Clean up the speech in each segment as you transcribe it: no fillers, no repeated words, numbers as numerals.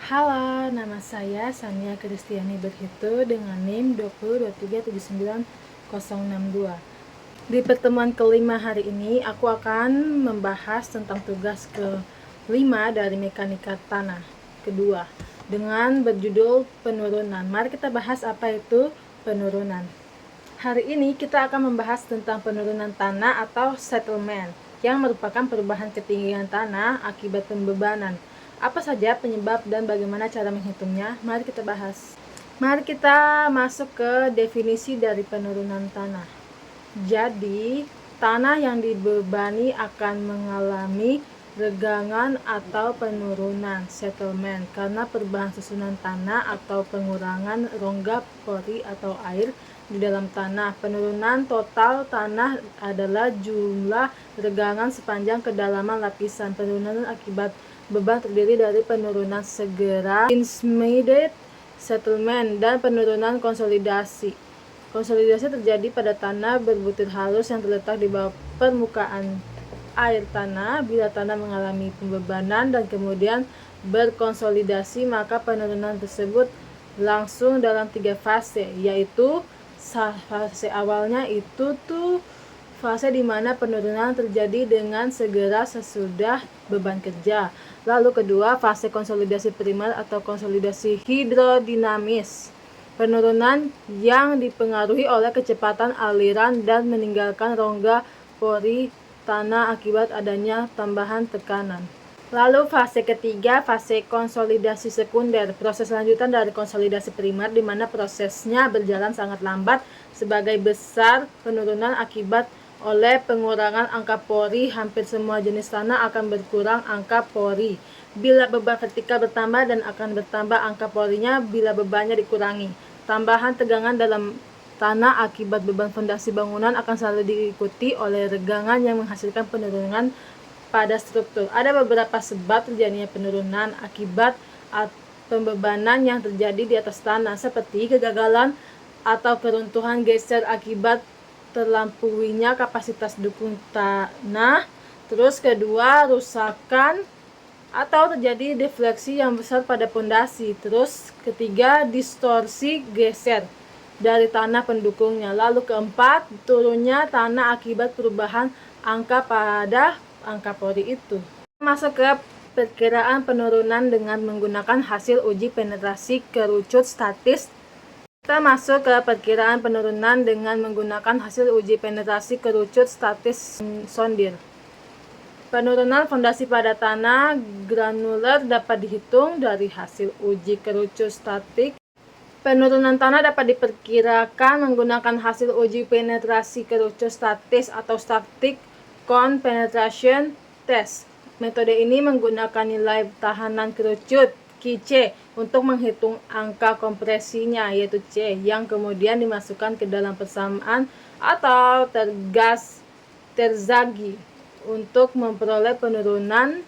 Halo, nama saya Sania Kristiani Berhitu dengan NIM 2023796062. Di pertemuan kelima hari ini, aku akan membahas tentang tugas kelima dari mekanika tanah kedua dengan berjudul penurunan. Mari kita bahas apa itu penurunan. Hari ini kita akan membahas tentang penurunan tanah atau settlement, yang merupakan perubahan ketinggian tanah akibat pembebanan. Apa saja penyebab dan bagaimana cara menghitungnya? Mari kita bahas. Mari kita masuk ke definisi dari penurunan tanah. Jadi, tanah yang dibebani akan mengalami regangan atau penurunan settlement karena perubahan susunan tanah atau pengurangan rongga pori atau air di dalam tanah. Penurunan total tanah adalah jumlah regangan sepanjang kedalaman lapisan. Penurunan akibat beban terdiri dari penurunan segera, intermediate settlement, dan penurunan konsolidasi. Konsolidasi terjadi pada tanah berbutir halus yang terletak di bawah permukaan air tanah. Bila tanah mengalami pembebanan dan kemudian berkonsolidasi, maka penurunan tersebut langsung dalam 3 fase, yaitu fase awalnya itu fase di mana penurunan terjadi dengan segera sesudah beban kerja. Lalu kedua, fase konsolidasi primer atau konsolidasi hidrodinamis. Penurunan yang dipengaruhi oleh kecepatan aliran dan meninggalkan rongga pori tanah akibat adanya tambahan tekanan. Lalu fase ketiga, fase konsolidasi sekunder, proses lanjutan dari konsolidasi primer di mana prosesnya berjalan sangat lambat. Sebagai besar penurunan akibat oleh pengurangan angka pori, hampir semua jenis tanah akan berkurang angka pori bila beban vertikal bertambah dan akan bertambah angka porinya bila bebannya dikurangi. Tambahan tegangan dalam tanah akibat beban fondasi bangunan akan selalu diikuti oleh regangan yang menghasilkan penurunan pada struktur. Ada beberapa sebab terjadinya penurunan akibat pembebanan yang terjadi di atas tanah, seperti kegagalan atau keruntuhan geser akibat terlampuinya kapasitas dukung tanah. Terus kedua, rusakan atau terjadi defleksi yang besar pada pondasi. Terus ketiga, distorsi geser dari tanah pendukungnya. Lalu keempat, turunnya tanah akibat perubahan angka pada angka pori itu. Masuk ke perkiraan penurunan dengan menggunakan hasil uji penetrasi kerucut statis. Kita masuk ke perkiraan penurunan dengan menggunakan hasil uji penetrasi kerucut statis sondir. Penurunan fondasi pada tanah granuler dapat dihitung dari hasil uji kerucut statik. Penurunan tanah dapat diperkirakan menggunakan hasil uji penetrasi kerucut statis atau static cone penetration test. Metode ini menggunakan nilai tahanan kerucut Qc untuk menghitung angka kompresinya, yaitu C, yang kemudian dimasukkan ke dalam persamaan atau tergas terzagi untuk memperoleh penurunan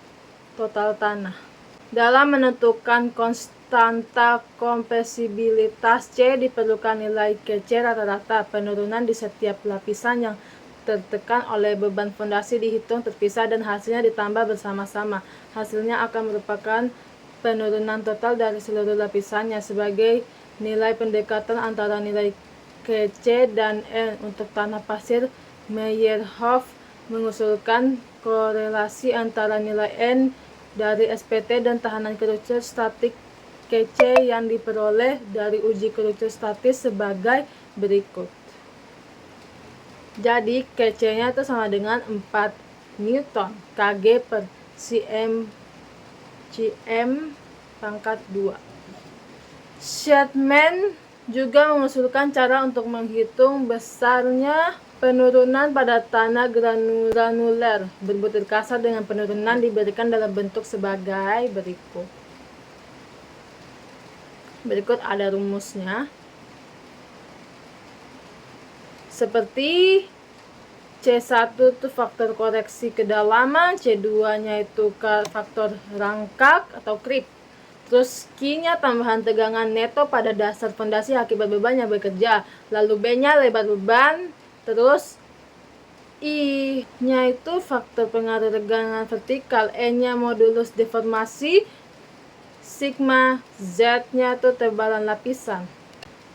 total tanah. Dalam menentukan konstanta kompresibilitas C, diperlukan nilai Qc rata-rata. Penurunan di setiap lapisan yang tertekan oleh beban fondasi dihitung terpisah dan hasilnya ditambah bersama-sama. Hasilnya akan merupakan penurunan total dari seluruh lapisannya sebagai nilai pendekatan antara nilai Qc dan N. Untuk tanah pasir, Meyerhof mengusulkan korelasi antara nilai N dari SPT dan tahanan kerucut statik Qc yang diperoleh dari uji kerucut statis sebagai berikut. Jadi Qc-nya itu sama dengan 4 Newton Kg per cm pangkat 2. Shetman juga mengusulkan cara untuk menghitung besarnya penurunan pada tanah granuler berbutir kasar dengan penurunan diberikan dalam bentuk sebagai berikut. Berikut ada rumusnya. Seperti C1 itu faktor koreksi kedalaman, C2-nya itu faktor rangkak atau creep. Terus Q-nya tambahan tegangan neto pada dasar fondasi akibat beban yang bekerja. Lalu B-nya lebar beban. Terus I-nya itu faktor pengaruh regangan vertikal, E-nya modulus deformasi, sigma Z-nya itu tebalan lapisan.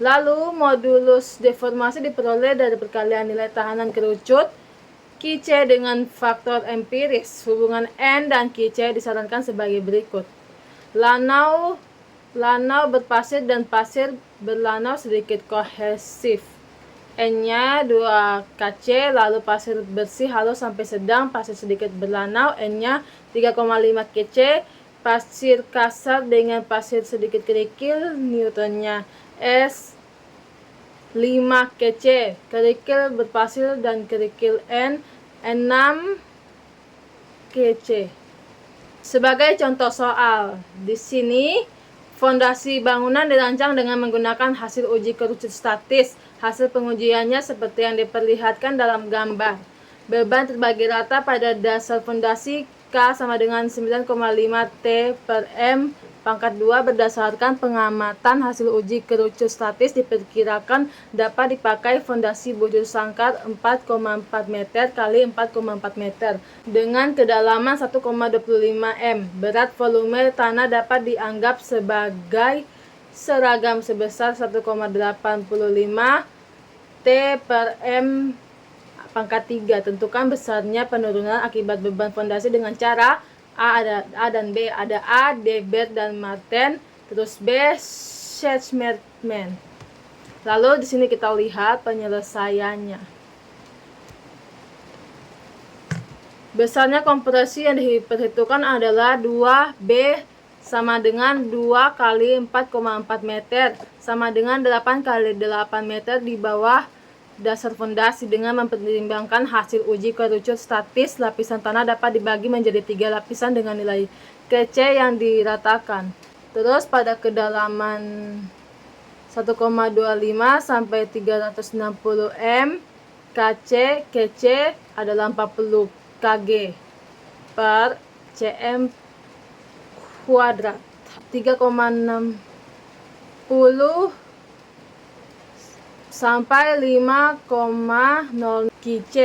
Lalu modulus deformasi diperoleh dari perkalian nilai tahanan kerucut Qc dengan faktor empiris. Hubungan N dan Qc disarankan sebagai berikut. Lanau berpasir dan pasir berlanau sedikit kohesif. N-nya 2 Kc, lalu pasir bersih halus sampai sedang, pasir sedikit berlanau, N-nya 3,5 Kc, pasir kasar dengan pasir sedikit kerikil, Newtonnya S 5 Kc, kerikil berpasir dan kerikil N 6 Kc. Sebagai contoh soal, di sini fondasi bangunan dirancang dengan menggunakan hasil uji kerucut statis. Hasil pengujiannya seperti yang diperlihatkan dalam gambar. Beban terbagi rata pada dasar fondasi K sama dengan 9,5 T per M pangkat 2 berdasarkan pengamatan hasil uji kerucut statis diperkirakan dapat dipakai fondasi bujur sangkar 4,4 meter kali 4,4 meter dengan kedalaman 1,25 m. Berat volume tanah dapat dianggap sebagai seragam sebesar 1,85 T per M pangkat 3. Tentukan besarnya penurunan akibat beban fondasi dengan cara A dan B. Ada A, Debert dan Marten, terus B, Schmerman. Lalu di sini kita lihat penyelesaiannya. Besarnya kompresi yang diperhitungkan adalah 2B sama dengan 2 kali 4,4 meter sama dengan 8 kali 8 meter di bawah dasar fondasi. Dengan mempertimbangkan hasil uji kerucut statis, lapisan tanah dapat dibagi menjadi 3 lapisan dengan nilai Kc yang diratakan. Terus pada kedalaman 1,25 sampai 360 m, Kc adalah 40 kg per cm kuadrat. 3,60 sampai 5,0 Kc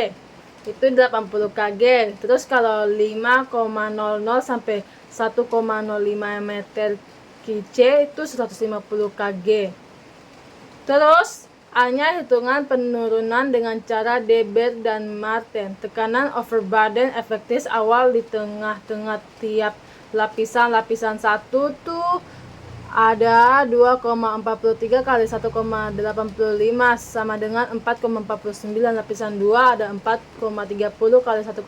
itu 80 kg. Terus kalau 5,00 sampai 1,05 meter Kc itu 150 kg. Terus A-nya hitungan penurunan dengan cara Debert dan Marten. Tekanan overburden efektif awal di tengah-tengah tiap lapisan 1 tuh ada 2,43 kali 1,85 sama dengan 4,49. Lapisan 2 ada 4,30 kali 1,85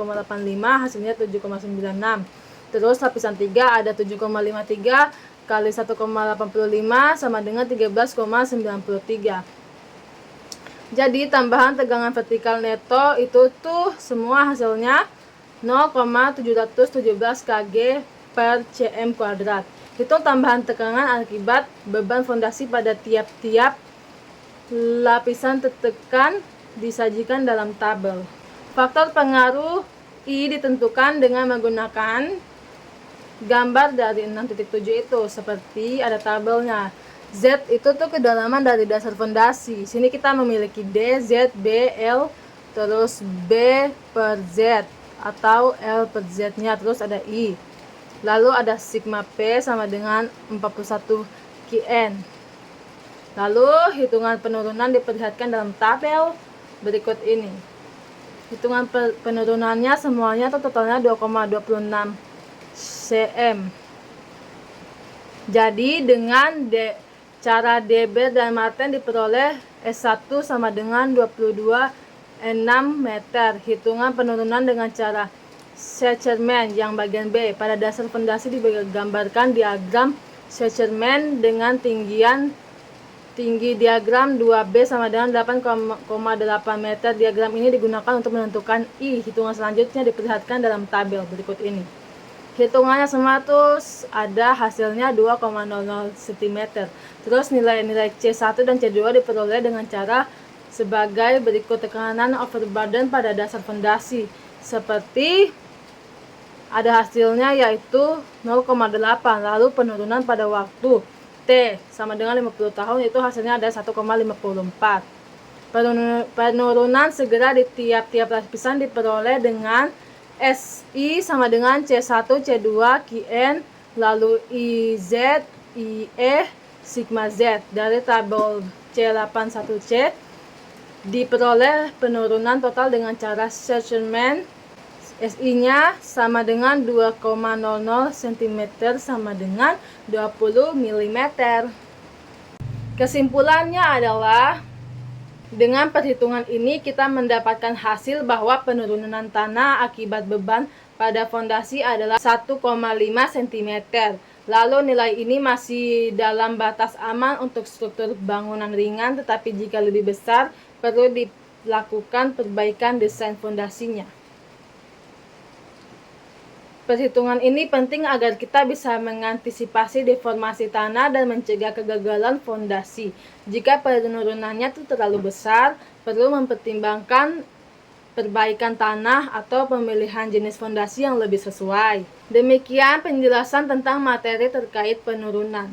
hasilnya 7,96. Terus lapisan 3 ada 7,53 kali 1,85 sama dengan 13,93. Jadi tambahan tegangan vertikal neto itu tuh semua hasilnya 0,717 kg per cm kuadrat. Hitung tambahan tekanan akibat beban fondasi pada tiap-tiap lapisan tertekan disajikan dalam tabel. Faktor pengaruh I ditentukan dengan menggunakan gambar dari 6.7 itu seperti ada tabelnya. Z itu tuh kedalaman dari dasar fondasi. Sini kita memiliki D, Z, B, L, terus B per Z atau L per Z-nya, terus ada I. Lalu ada sigma P sama dengan 41 Kn. Lalu hitungan penurunan diperlihatkan dalam tabel berikut ini. Hitungan penurunannya semuanya tuh totalnya 2,26 cm. Jadi dengan cara Debert dan Marten diperoleh S1 sama dengan 22,6 meter. Hitungan penurunan dengan cara Schmerman yang bagian B. Pada dasar fondasi digambarkan diagram Schmerman dengan tinggi diagram 2B sama dengan 8,8 meter. Diagram ini digunakan untuk menentukan I. Hitungan selanjutnya diperlihatkan dalam tabel berikut ini. Hitungannya semua tuh ada hasilnya 2,00 cm. Terus nilai-nilai C1 dan C2 diperoleh dengan cara sebagai berikut. Tekanan overburden pada dasar fondasi seperti ada hasilnya yaitu 0,8. Lalu penurunan pada waktu T sama dengan 50 tahun itu hasilnya ada 1,54. Penurunan segera di tiap-tiap lapisan diperoleh dengan SI sama dengan C1, C2, Kn lalu IZ, IE, sigma Z. Dari tabel C81C diperoleh penurunan total dengan cara Schermerhorn. SI-nya sama dengan 2,00 cm sama dengan 20 mm. Kesimpulannya adalah dengan perhitungan ini kita mendapatkan hasil bahwa penurunan tanah akibat beban pada fondasi adalah 1,5 cm. Lalu nilai ini masih dalam batas aman untuk struktur bangunan ringan, tetapi jika lebih besar perlu dilakukan perbaikan desain fondasinya. Perhitungan ini penting agar kita bisa mengantisipasi deformasi tanah dan mencegah kegagalan fondasi. Jika penurunannya itu terlalu besar, perlu mempertimbangkan perbaikan tanah atau pemilihan jenis fondasi yang lebih sesuai. Demikian penjelasan tentang materi terkait penurunan.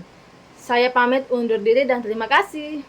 Saya pamit undur diri dan terima kasih.